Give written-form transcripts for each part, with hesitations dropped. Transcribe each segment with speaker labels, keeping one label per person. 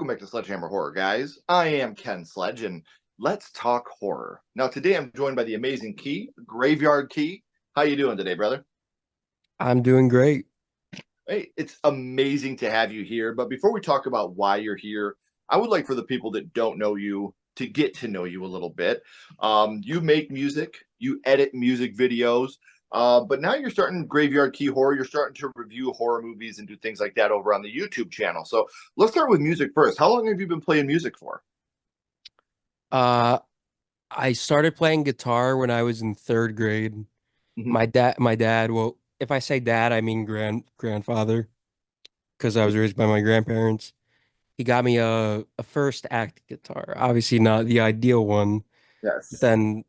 Speaker 1: Welcome back to Sledgehammer Horror, guys. I am Ken Sledge, and let's talk horror. Now, today I'm joined by the amazing Key, Graveyard Key. How you doing today, brother?
Speaker 2: I'm doing great.
Speaker 1: Hey, it's amazing to have you here. But before we talk about why you're here, I would like for the people that don't know you to get to know you a little bit. You make music, you edit music videos, but now you're starting Graveyard Key Horror. You're starting to review horror movies and do things like that over on the YouTube channel. So let's start with music first. How long have you been playing music for?
Speaker 2: Uh, I started playing guitar when I was in third grade.
Speaker 1: Mhm.
Speaker 2: My dad, well, if I say dad, I mean grandfather, because I was raised by my grandparents. He got me a first act guitar. Obviously not the ideal one, but
Speaker 1: Yes.
Speaker 2: then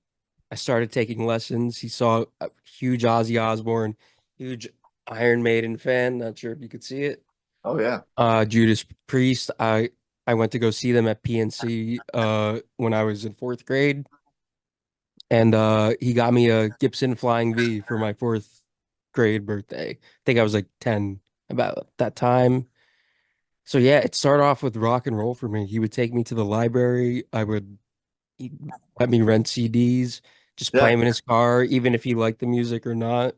Speaker 2: I started taking lessons. He saw a huge Ozzy Osbourne, huge Iron Maiden fan. Not sure if you could see it.
Speaker 1: Oh yeah.
Speaker 2: Judas Priest. I went to go see them at PNC when I was in fourth grade. And he got me a Gibson Flying V for my fourth grade birthday. I think I was like 10 about that time. So yeah, it started off with rock and roll for me. He would take me to the library. He'd let me rent CDs, just play
Speaker 1: Yeah.
Speaker 2: him in his car, even if he liked the music or not.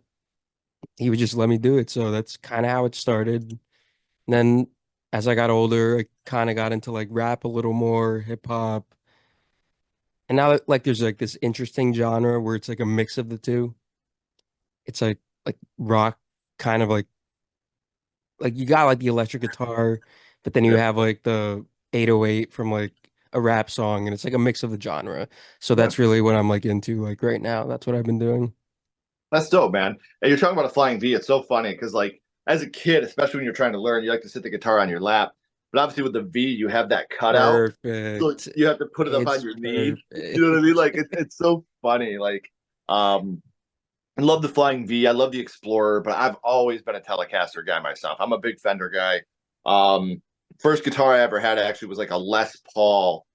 Speaker 2: He would just let me do it. So that's kind of how it started. And then as I got older, I kind of got into like rap a little more, hip hop. And now like there's like this interesting genre where it's like a mix of the two. It's like rock, kind of like you got like the electric guitar, but then you
Speaker 1: Yeah.
Speaker 2: have like the 808 from like a rap song, and it's like a mix of the genre. So
Speaker 1: Yeah.
Speaker 2: that's really what I'm like into like right now. That's what I've been doing.
Speaker 1: That's dope, man. And you're talking about a flying V. It's so funny because, like, as a kid, especially when you're trying to learn, you like to sit the guitar on your lap. But obviously, with the V, you have that cutout, so
Speaker 2: Perfect.
Speaker 1: you have to put it up on
Speaker 2: It's
Speaker 1: your knee. You know what I
Speaker 2: perfect.
Speaker 1: mean? Like, it's so funny. Like, um, I love the flying V. I love the Explorer, but I've always been a Telecaster guy myself. I'm a big Fender guy. Um, First guitar I ever had actually was like a Les Paul,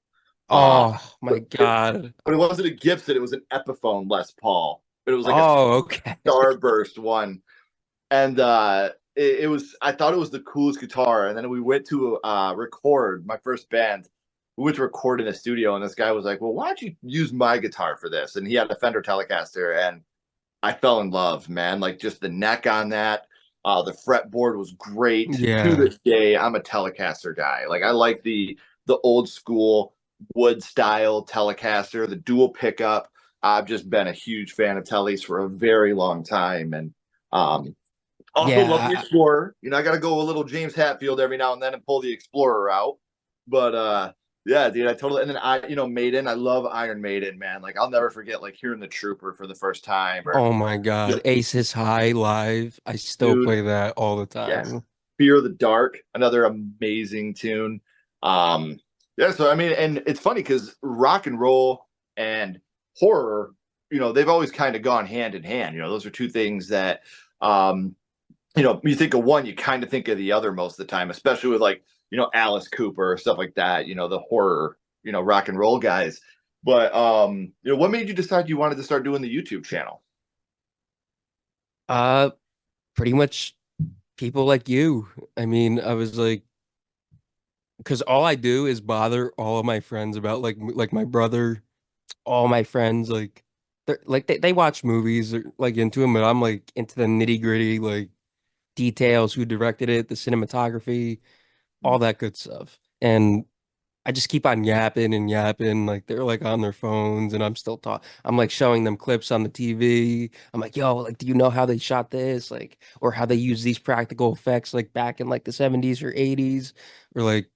Speaker 1: uh,
Speaker 2: Oh my
Speaker 1: but it,
Speaker 2: God.
Speaker 1: but it wasn't a Gibson. It was an Epiphone Les Paul. But it was like a
Speaker 2: Oh, okay.
Speaker 1: Starburst one, and it was I thought it was the coolest guitar. And then we went to record my first band. We went to record in a studio, and this guy was like, "Well, why don't you use my guitar for this?" And he had a Fender Telecaster, and I fell in love, man. Like just the neck on that. The fretboard was great. To
Speaker 2: Yeah.
Speaker 1: this day, I'm a Telecaster guy. Like I like the old school wood style Telecaster, the dual pickup. I've just been a huge fan of Tellies for a very long time, and um, also love the
Speaker 2: Yeah.
Speaker 1: Explorer. You know, I got to go a little James Hatfield every now and then and pull the Explorer out. But yeah, dude, I totally. And then Maiden. I love Iron Maiden, man. Like I'll never forget like hearing the Trooper for the first time, or
Speaker 2: Oh my God. Aces High live. I still
Speaker 1: dude,
Speaker 2: play that all the
Speaker 1: yes,
Speaker 2: time.
Speaker 1: Fear of the Dark, another amazing tune. Um, yeah, so I mean, and it's funny because rock and roll and horror, they've always kind of gone hand in hand. Those are two things that um you think of one, you kind of think of the other most of the time, especially with like, Alice Cooper, stuff like that, the horror, rock and roll guys. But what made you decide you wanted to start doing the YouTube channel?
Speaker 2: Uh, Pretty much people like you. I mean, I was like, because all I do is bother all of my friends about like my brother, all my friends they watch movies or like into them, but I'm like into the nitty gritty like details, who directed it, the cinematography, all that good stuff. And I just keep on yapping and yapping. Like they're like on their phones and I'm still talking. I'm like showing them clips on the TV. I'm like, yo, like, do you know how they shot this? Like, or how they use these practical effects like back in like the 70s or 80s or like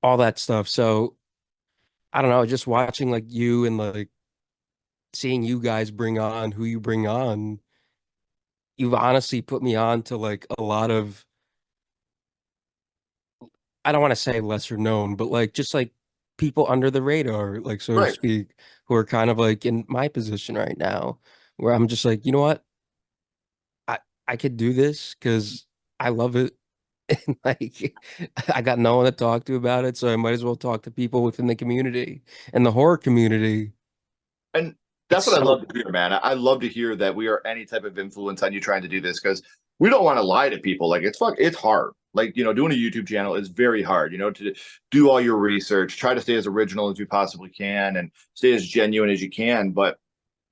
Speaker 2: all that stuff. So I don't know, just watching like you and like seeing you guys bring on who you bring on, you've honestly put me on to like a lot of, I don't want to say lesser known, but like just like people under the radar, like so to
Speaker 1: Right.
Speaker 2: speak, who are kind of like in my position right now, where I'm just like, you know what? I I could do this because I love it. And like I got no one to talk to about it, so I might as well talk to people within the community and the horror community.
Speaker 1: And
Speaker 2: It's
Speaker 1: that's what I
Speaker 2: so
Speaker 1: love to hear, man. I love to hear that we are any type of influence on you trying to do this because we don't want to lie to people. Like it's hard. Like, doing a YouTube channel is very hard, to do all your research, try to stay as original as you possibly can and stay as genuine as you can. But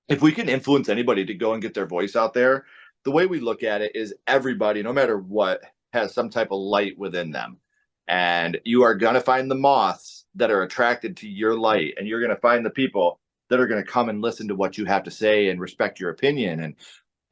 Speaker 1: if we can influence anybody to go and get their voice out there, the way we look at it is everybody, no matter what, has some type of light within them. And you are going to find the moths that are attracted to your light, and you're going to find the people that are going to come and listen to what you have to say and respect your opinion. And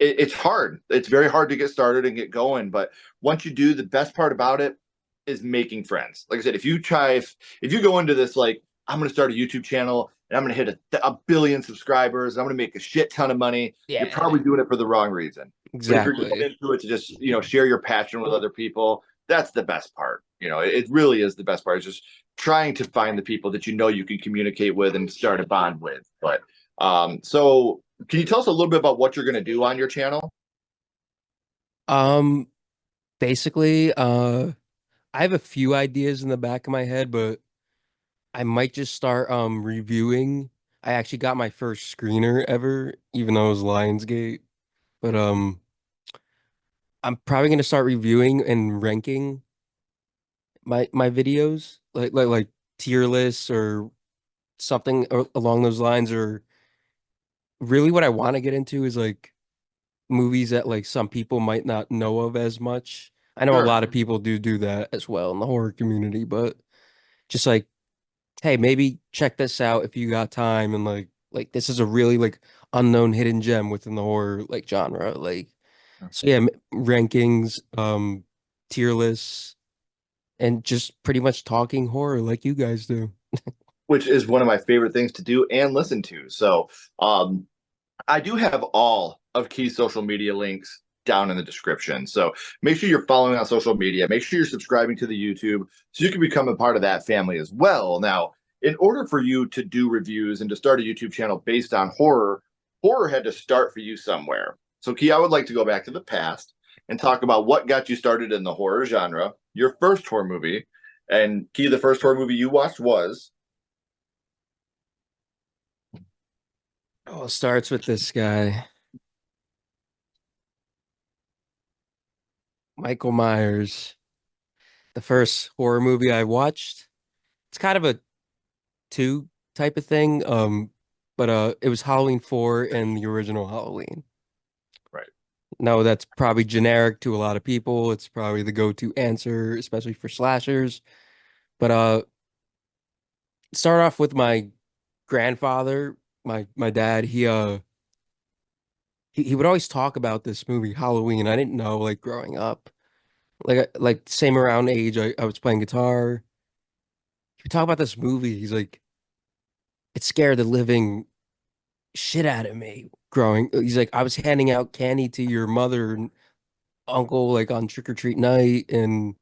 Speaker 1: it's hard. It's very hard to get started and get going. But once you do, the best part about it is making friends. Like I said, if you go into this like, I'm going to start a YouTube channel and I'm going to hit a billion subscribers, and I'm going to make a shit ton of money, you're
Speaker 2: Yeah,
Speaker 1: probably doing it for the wrong reason. But if you're going
Speaker 2: exactly.
Speaker 1: into it to just, share your passion with other people, that's the best part. It really is the best part. It's just trying to find the people that you can communicate with and start a bond with. But so can you tell us a little bit about what you're going to do on your channel?
Speaker 2: Um, basically, I have a few ideas in the back of my head, but I might just start reviewing. I actually got my first screener ever, even though it was Lionsgate. But I'm probably gonna start reviewing and ranking my videos, like tier lists or something along those lines. Or really, what I want to get into is like movies that like some people might not know of as much. I know a
Speaker 1: Sure.
Speaker 2: lot of people do that as well in the horror community, but just like, hey, maybe check this out if you got time, and like this is a really like unknown hidden gem within the horror like genre. Like, so yeah, rankings, tier lists, and just pretty much talking horror like you guys do.
Speaker 1: Which is one of my favorite things to do and listen to. So, I do have all of Key's social media links down in the description. So make sure you're following on social media. Make sure you're subscribing to the YouTube so you can become a part of that family as well. Now, in order for you to do reviews and to start a YouTube channel based on horror, horror had to start for you somewhere. So, Key, I would like to go back to the past and talk about what got you started in the horror genre, your first horror movie. And Key, the first horror movie you watched was
Speaker 2: Oh, it starts with this guy, Michael Myers. The first horror movie I watched. It's kind of a two type of thing. But it was Halloween 4 and the original Halloween.
Speaker 1: right.
Speaker 2: No, that's probably generic to a lot of people. It's probably the go-to answer, especially for slashers. But start off with my grandfather, my dad. He would always talk about this movie, Halloween. I didn't know like growing up. Like same around age, I was playing guitar. He would talk about this movie. He's like, it scared the living shit out of me growing. He's like, I was handing out candy to your mother and uncle like on trick or treat night, and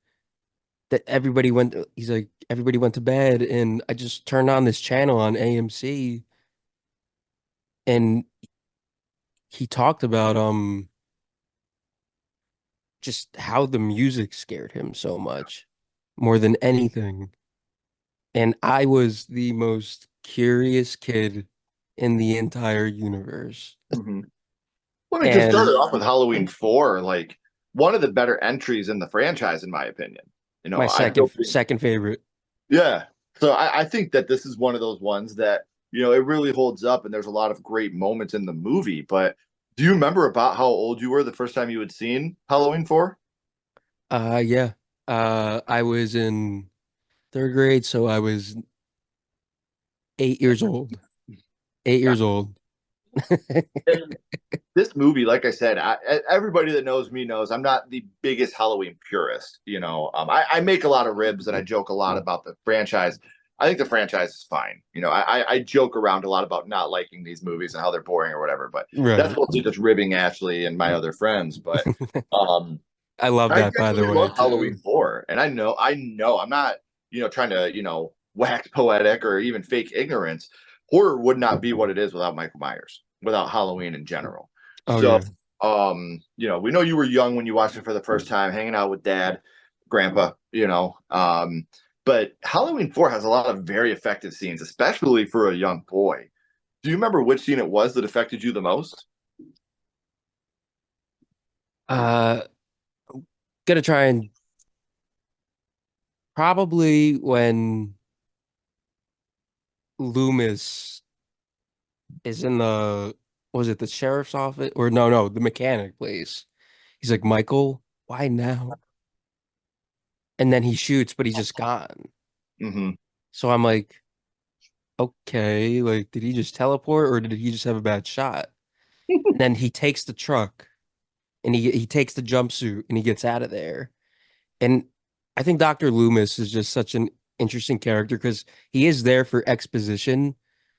Speaker 2: that everybody went. He's like, everybody went to bed, and I just turned on this channel on AMC, and he talked about just how the music scared him so much more than anything. And I was the most curious kid in the entire universe.
Speaker 1: Mm-hmm. Well, I mean, to start
Speaker 2: And
Speaker 1: it off with Halloween 4, like one of the better entries in the franchise, in my opinion.
Speaker 2: my
Speaker 1: I still think,
Speaker 2: second favorite.
Speaker 1: yeah. So I think that this is one of those ones that, it really holds up and there's a lot of great moments in the movie. But do you remember about how old you were the first time you had seen Halloween 4?
Speaker 2: Yeah. I was in third grade, so I was 8 years old. 8 years old.
Speaker 1: And this movie, like I said, everybody that knows me knows I'm not the biggest Halloween purist. I make a lot of ribs and I joke a lot about the franchise. I think the franchise is fine. I joke around a lot about not liking these movies and how they're boring or whatever, but that's
Speaker 2: Right.
Speaker 1: mostly just ribbing Ashley and my other friends. But um,
Speaker 2: I love
Speaker 1: I
Speaker 2: that, by the
Speaker 1: definitely
Speaker 2: way,
Speaker 1: love Halloween
Speaker 2: too.
Speaker 1: 4. And I know I'm not, trying to, wax poetic or even fake ignorance. Horror would not be what it is without Michael Myers, without Halloween in general.
Speaker 2: Oh
Speaker 1: So,
Speaker 2: yeah.
Speaker 1: we know you were young when you watched it for the first time, hanging out with dad, grandpa, but Halloween 4 has a lot of very effective scenes, especially for a young boy. Do you remember which scene it was that affected you the most?
Speaker 2: Uh, gonna try and Probably when Loomis is in the, was it the sheriff's office? Or no, the mechanic place. He's like, Michael, why now? And then he shoots, but he's just gone.
Speaker 1: Hmm.
Speaker 2: So I'm like, okay, like, did he just teleport or did he just have a bad shot? And then he takes the truck and he takes the jumpsuit and he gets out of there. And I think Dr. Loomis is just such an interesting character because he is there for exposition,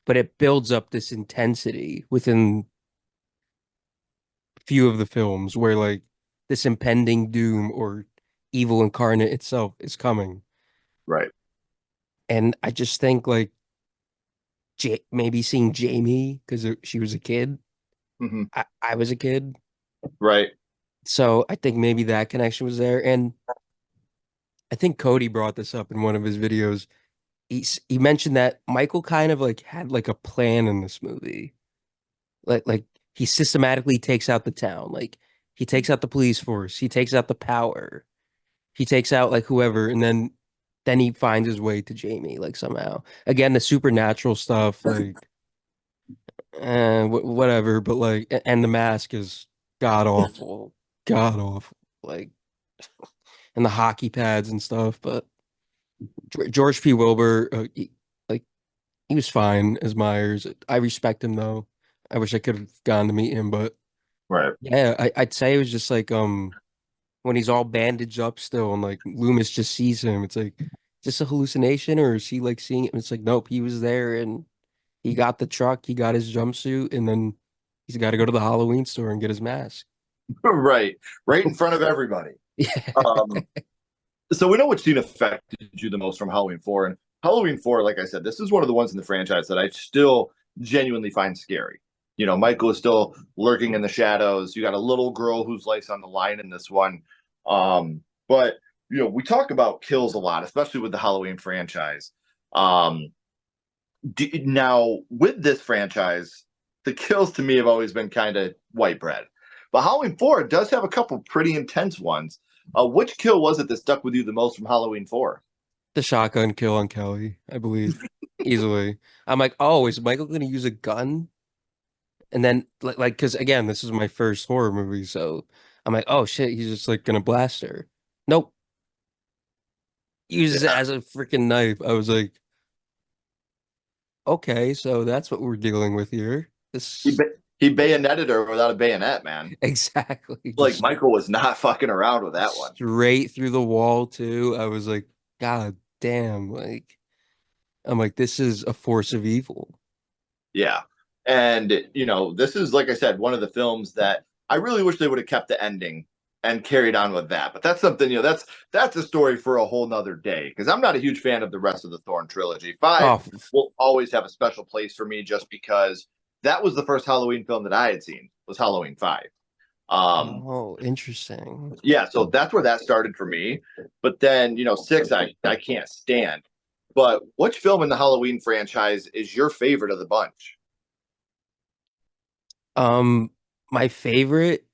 Speaker 2: but it builds up this intensity within few of the films where like this impending doom or evil incarnate itself is coming.
Speaker 1: Right.
Speaker 2: And I just think like maybe seeing Jamie because she was a kid.
Speaker 1: Hmm.
Speaker 2: I was a kid.
Speaker 1: Right.
Speaker 2: So I think maybe that connection was there. And I think Cody brought this up in one of his videos. He mentioned that Michael kind of like had like a plan in this movie. Like he systematically takes out the town. Like he takes out the police force. He takes out the power. He takes out like whoever, and then he finds his way to Jamie like somehow. Again, the supernatural stuff, like whatever. But like, and the mask is god awful, god awful. Like, and the hockey pads and stuff. But George P. Wilbur, like he was fine as Myers. I respect him though. I wish I could have gone to meet him, but
Speaker 1: Right.
Speaker 2: yeah, I'd say it was just like when he's all bandaged up still and like Loomis just sees him. It's like, is this a hallucination or is he like seeing it? And it's like, nope, he was there and he got the truck, he got his jumpsuit, and then he's got to go to the Halloween store and get his mask.
Speaker 1: Right. Right in front of everybody.
Speaker 2: Yeah.
Speaker 1: Um, so we know which scene affected you the most from Halloween 4. And Halloween 4, like I said, this is one of the ones in the franchise that I still genuinely find scary. You know, Michael is still lurking in the shadows. You got a little girl whose life's on the line in this one. But you know, we talk about kills a lot, especially with the Halloween franchise. Um, now with this franchise, the kills to me have always been kind of white bread. But Halloween 4 does have a couple pretty intense ones. Which kill was it that stuck with you the most from Halloween 4?
Speaker 2: The shotgun kill on Kelly, I believe, easily. I'm like, oh, is Michael going to use a gun? And then, because again, this is my first horror movie, so I'm like, oh shit, he's just like gonna blast her. Nope, uses it
Speaker 1: Yeah.
Speaker 2: as a freaking knife. I was like, okay, so that's what we're dealing with here.
Speaker 1: He,
Speaker 2: This
Speaker 1: ba- he bayoneted her without a bayonet, man.
Speaker 2: exactly,
Speaker 1: Like
Speaker 2: just
Speaker 1: Michael was not fucking around with that one.
Speaker 2: straight through the wall too. I was like, God damn, like I'm like, this is a force of evil.
Speaker 1: Yeah. And, you know, this is, like I said, one of the films that I really wish they would have kept the ending and carried on with that. But that's something, you know, that's a story for a whole nother day because I'm not a huge fan of the rest of the Thorn trilogy. Five
Speaker 2: Oh,
Speaker 1: will always have a special place for me just because that was the first Halloween film that I had seen was Halloween 5. Um,
Speaker 2: oh, interesting.
Speaker 1: yeah, so that's where that started for me. But then, you know, 6 I can't stand. But which film in the Halloween franchise is your favorite of the bunch?
Speaker 2: Um, my favorite,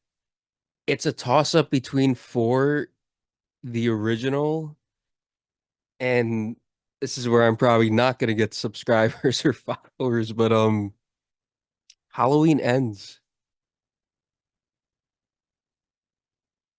Speaker 2: it's a toss up between four, the original, and this is where I'm probably not gonna get subscribers or followers, but Halloween Ends.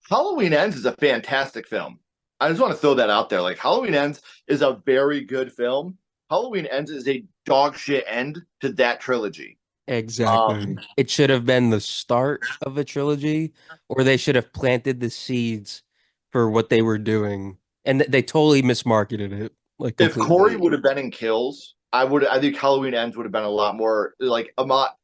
Speaker 1: Halloween Ends is a fantastic film. I just want to throw that out there. Like Halloween Ends is a very good film. Halloween Ends is a dog shit end to that trilogy.
Speaker 2: Exactly.
Speaker 1: Um,
Speaker 2: It should have been the start of a trilogy, or they should have planted the seeds for what they were doing. And they totally mismarketed it, like
Speaker 1: if Corey
Speaker 2: completely.
Speaker 1: would have been in Kills, I think Halloween Ends would have been a lot more like a lot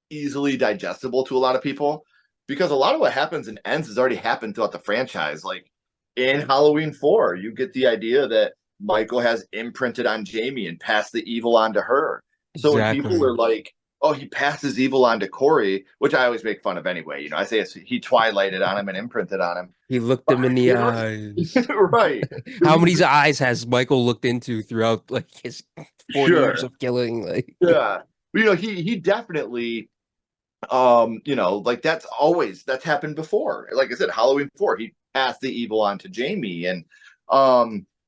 Speaker 1: easily digestible to a lot of people because a lot of what happens in Ends has already happened throughout the franchise. Like in Halloween 4, you get the idea that Michael has imprinted on Jamie and passed the evil on to her. So when people
Speaker 2: Exactly.
Speaker 1: are like, oh, he passes evil on to Corey, which I always make fun of anyway. You know, I say he twilighted on him and imprinted on him.
Speaker 2: He looked
Speaker 1: But
Speaker 2: him in the
Speaker 1: you know,
Speaker 2: eyes.
Speaker 1: right.
Speaker 2: How many eyes has Michael looked into throughout like his 40 years
Speaker 1: Sure.
Speaker 2: of killing? Like,
Speaker 1: Yeah. But, you know, he definitely you know, like that's happened before. Like I said, Halloween 4, he passed the evil on to Jamie. And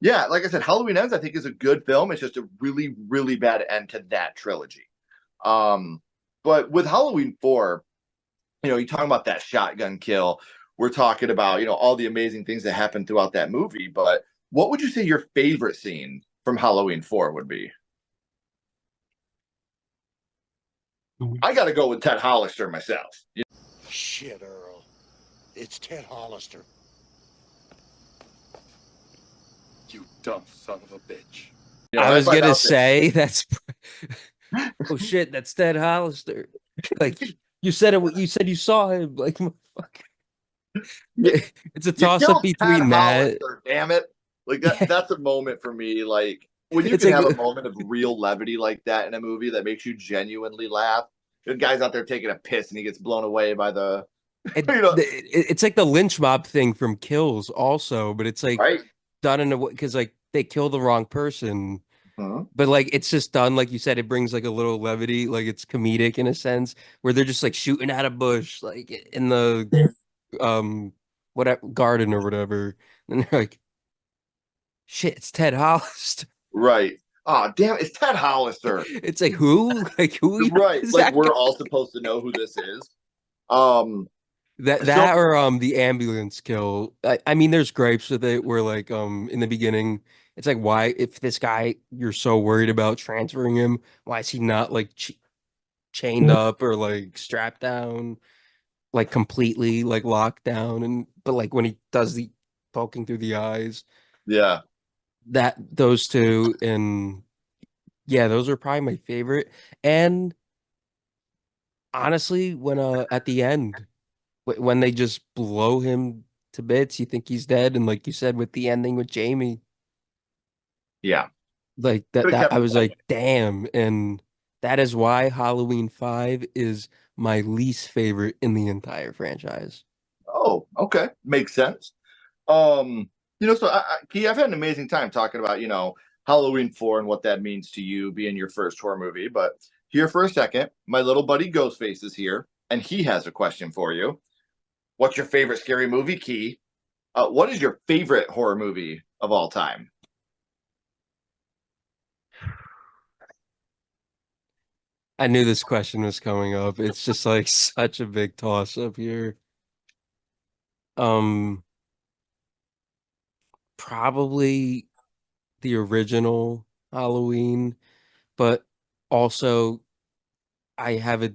Speaker 1: Yeah, like I said, Halloween Ends, I think, is a good film. It's just a really, really bad end to that trilogy. Um, but with Halloween 4, you're talking about that shotgun kill. We're talking about, all the amazing things that happen throughout that movie. But what would you say your favorite scene from Halloween 4 would be? I got to go with Ted Hollister myself.
Speaker 3: Shit, Earl. It's Ted Hollister.
Speaker 4: You dumb son of a bitch.
Speaker 2: I
Speaker 1: I
Speaker 2: was
Speaker 1: find
Speaker 2: gonna
Speaker 1: out that
Speaker 2: say that's oh shit, that's Ted Hollister. Like you said it. You said you saw him. Like fuck.
Speaker 1: you,
Speaker 2: It's a
Speaker 1: you
Speaker 2: toss up
Speaker 1: killed Ted
Speaker 2: between that.
Speaker 1: Hollister, damn it. Like
Speaker 2: Yeah,
Speaker 1: that's a moment for me. Like when you
Speaker 2: it's
Speaker 1: can
Speaker 2: like
Speaker 1: have a moment of real levity like that in a movie that makes you genuinely laugh. The guy's out there taking a piss and he gets blown away by the, you know,
Speaker 2: it's like the lynch mob thing from Kills also, but it's like
Speaker 1: right?
Speaker 2: done in a way because like they kill the wrong person,
Speaker 1: Mhm.
Speaker 2: but like it's just done like you said. It brings like a little levity, like it's comedic in a sense where they're just like shooting at a bush, like in the whatever garden or whatever, and they're like, "Shit, it's Ted Hollister."
Speaker 1: Right. Oh, damn, it's Ted Hollister.
Speaker 2: It's like who? Like who
Speaker 1: Right.
Speaker 2: is
Speaker 1: Like
Speaker 2: that guy?
Speaker 1: we're all supposed to know who this is. Um,
Speaker 2: That
Speaker 1: so
Speaker 2: that or the ambulance kill. I mean, there's gripes with it where like in the beginning, it's like why if this guy you're so worried about transferring him, why is he not like chained up or like strapped down, like completely like locked down? And but like when he does the poking through the eyes,
Speaker 1: yeah.
Speaker 2: that those two and yeah, those are probably my favorite. And honestly, when at the end. When they just blow him to bits, you think he's dead, and like you said with the ending with Jamie,
Speaker 1: Yeah.
Speaker 2: like that
Speaker 1: Could have
Speaker 2: that
Speaker 1: kept
Speaker 2: I
Speaker 1: it
Speaker 2: was
Speaker 1: going.
Speaker 2: like, damn, and that is why Halloween 5 is my least favorite in the entire franchise.
Speaker 1: Oh, okay. Makes sense. So Key, I've had an amazing time talking about, Halloween 4 and what that means to you being your first horror movie. But here for a second, my little buddy Ghostface is here, and he has a question for you. What's your favorite scary movie, Key? What is your favorite horror movie of all time?
Speaker 2: I knew this question was coming up. It's just like such a big toss up here. Um, Probably the original Halloween, but also I have a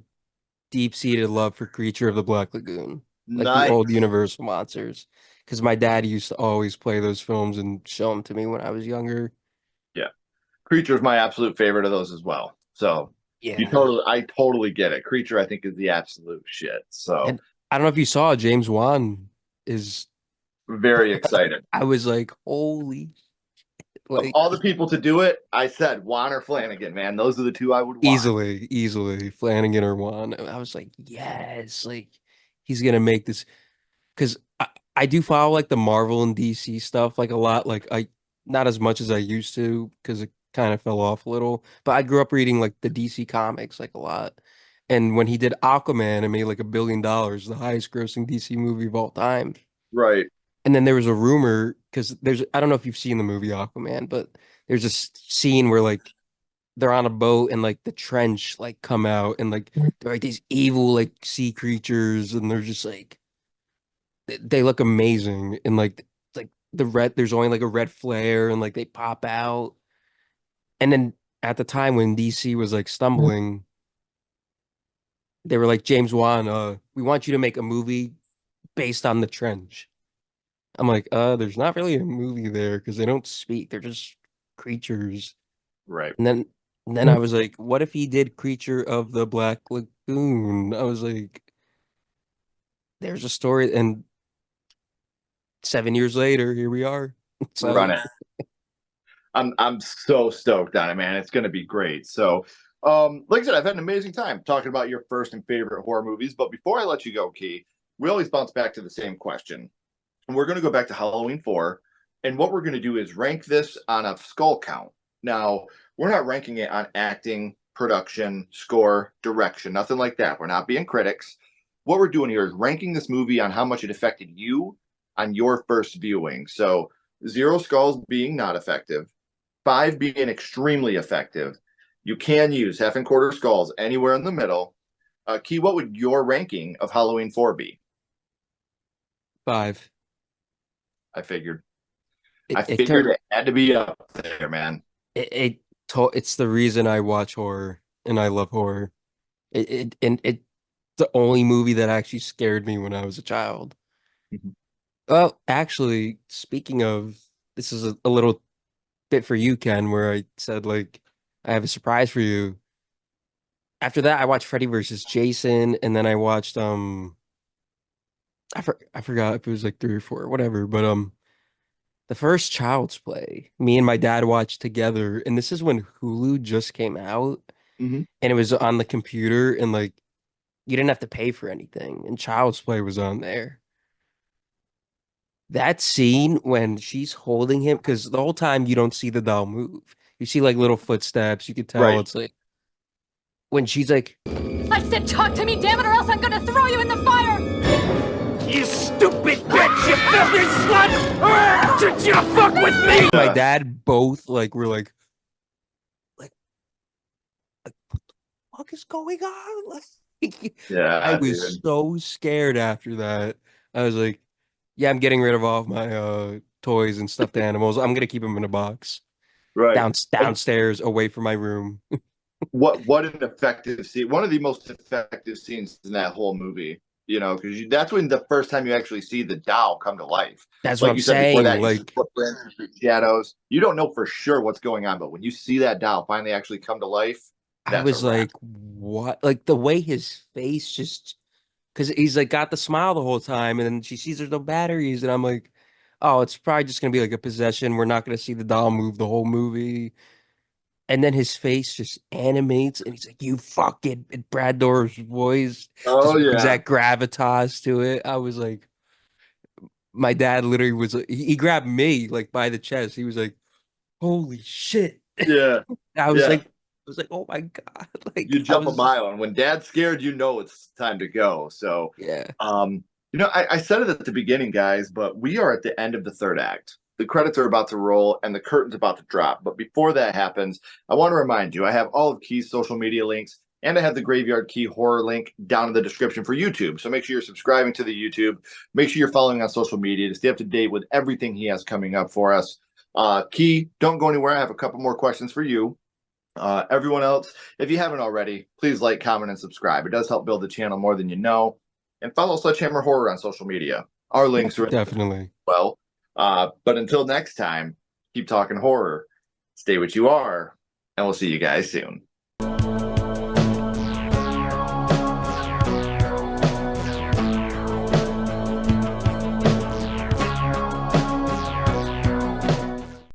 Speaker 2: deep-seated love for Creature of the Black Lagoon, like the
Speaker 1: Nice.
Speaker 2: old Universal monsters, because my dad used to always play those films and show them to me when I was younger.
Speaker 1: Yeah. Creature is my absolute favorite of those as well. So
Speaker 2: Yeah.
Speaker 1: I totally get it. Creature, I think, is the absolute shit. So
Speaker 2: And I don't know if you saw James Wan is
Speaker 1: very excited.
Speaker 2: I was like, holy
Speaker 1: Of
Speaker 2: like
Speaker 1: all the people to do it, I said Juan or Flanagan, man. Those are the two I would watch.
Speaker 2: easily Flanagan or Wan. I was like, yes, like he's gonna make this because I do follow like the Marvel and DC stuff like a lot. Like I not as much as I used to because it kind of fell off a little. But I grew up reading like the DC comics like a lot. And when he did Aquaman, it made like $1 billion, the highest grossing DC movie of all time.
Speaker 1: Right.
Speaker 2: And then there was a rumor because there's I don't know if you've seen the movie Aquaman, but there's this scene where like they're on a boat and like the trench like come out and like they're like these evil like sea creatures and they're just like they look amazing and like the red there's only like a red flare and like they pop out and then at the time when DC was like stumbling they were like James Wan we want you to make a movie based on the trench. I'm like there's not really a movie there because they don't speak, they're just creatures.
Speaker 1: Right.
Speaker 2: And then I was like what if he did Creature of the Black Lagoon? I was like there's a story and 7 years later here we are.
Speaker 1: Run
Speaker 2: So
Speaker 1: it. I'm so stoked on it, man. It's gonna be great. So like I said, I've had an amazing time talking about your first and favorite horror movies. But before I let you go, Key, we always bounce back to the same question. And we're gonna go back to Halloween 4. And what we're gonna do is rank this on a skull count. Now, we're not ranking it on acting, production, score, direction, nothing like that. We're not being critics. What we're doing here is ranking this movie on how much it affected you on your first viewing. So 0 skulls being not effective, 5 being extremely effective. You can use half and quarter skulls anywhere in the middle. Key, what would your ranking of Halloween 4 be?
Speaker 2: 5.
Speaker 1: I figured.
Speaker 2: It,
Speaker 1: I
Speaker 2: it,
Speaker 1: figured
Speaker 2: tur-
Speaker 1: it had to be up there, man.
Speaker 2: it's the reason I watch horror and I love horror. It's the only movie that actually scared me when I was a child.
Speaker 1: Mhm.
Speaker 2: Well, actually, speaking of, this is a little bit for you, Ken, where I said like I have a surprise for you. After that, I watched Freddy versus Jason, and then I watched I forgot if it was like 3 or 4 or whatever, but the first Child's Play, me and my dad watched together, and this is when Hulu just came out,
Speaker 1: Mhm.
Speaker 2: and it was on the computer, and like you didn't have to pay for anything, and Child's Play was on there. That scene when she's holding him, because the whole time you don't see the doll move. You see like little footsteps. You could tell
Speaker 1: Right.
Speaker 2: it's like when she's like,
Speaker 5: I said talk to me, damn it, or else I'm gonna throw you in the fire!
Speaker 4: You stupid bitch! You filthy slut! Did you fuck with me?
Speaker 2: my dad both like were like what the fuck is going on? Like, I
Speaker 1: Yeah,
Speaker 2: was
Speaker 1: dude.
Speaker 2: so scared after that. I was like, yeah, I'm getting rid of all of my toys and stuffed animals. I'm gonna keep them in a box
Speaker 1: Right. And
Speaker 2: downstairs away from my room.
Speaker 1: what an effective scene. One of the most effective scenes in that whole movie, because that's when the first time you actually see the doll come to life.
Speaker 2: That's what
Speaker 1: Like
Speaker 2: I'm
Speaker 1: you said before
Speaker 2: saying.
Speaker 1: that, you see
Speaker 2: Like
Speaker 1: footprints, you see shadows. You don't know for sure what's going on, but when you see that doll finally actually come to life,
Speaker 2: I
Speaker 1: that's a
Speaker 2: was
Speaker 1: wrap.
Speaker 2: like, what? Like the way his face just because he's like got the smile the whole time, and then she sees there's no batteries, and I'm like, oh, it's probably just gonna be like a possession. We're not gonna see the doll move the whole movie. And then his face just animates, and he's like, "You fucking," and Brad Dourif's voice
Speaker 1: Oh
Speaker 2: just brings
Speaker 1: yeah.
Speaker 2: that gravitas to it. I was like, my dad literally was like, he grabbed me like by the chest. He was like, "Holy shit!"
Speaker 1: Yeah.
Speaker 2: I was
Speaker 1: Yeah.
Speaker 2: like, "Oh my God!"
Speaker 1: You
Speaker 2: Like I
Speaker 1: jump a
Speaker 2: was,
Speaker 1: mile, and when dad's scared, it's time to go. So
Speaker 2: yeah,
Speaker 1: I said it at the beginning, guys, but we are at the end of the third act. The credits are about to roll and the curtain's about to drop. But before that happens, I want to remind you I have all of Key's social media links, and I have the Graveyard Key Horror link down in the description for YouTube. So make sure you're subscribing to the YouTube. Make sure you're following on social media to stay up to date with everything he has coming up for us. Key, don't go anywhere. I have a couple more questions for you. Everyone else, if you haven't already, please like, comment, and subscribe. It does help build the channel more than you know. And follow Sledgehammer Horror on social media. Our links are in the
Speaker 2: definitely.
Speaker 1: well. But until next time, keep talking horror, stay what you are, and we'll see you guys soon.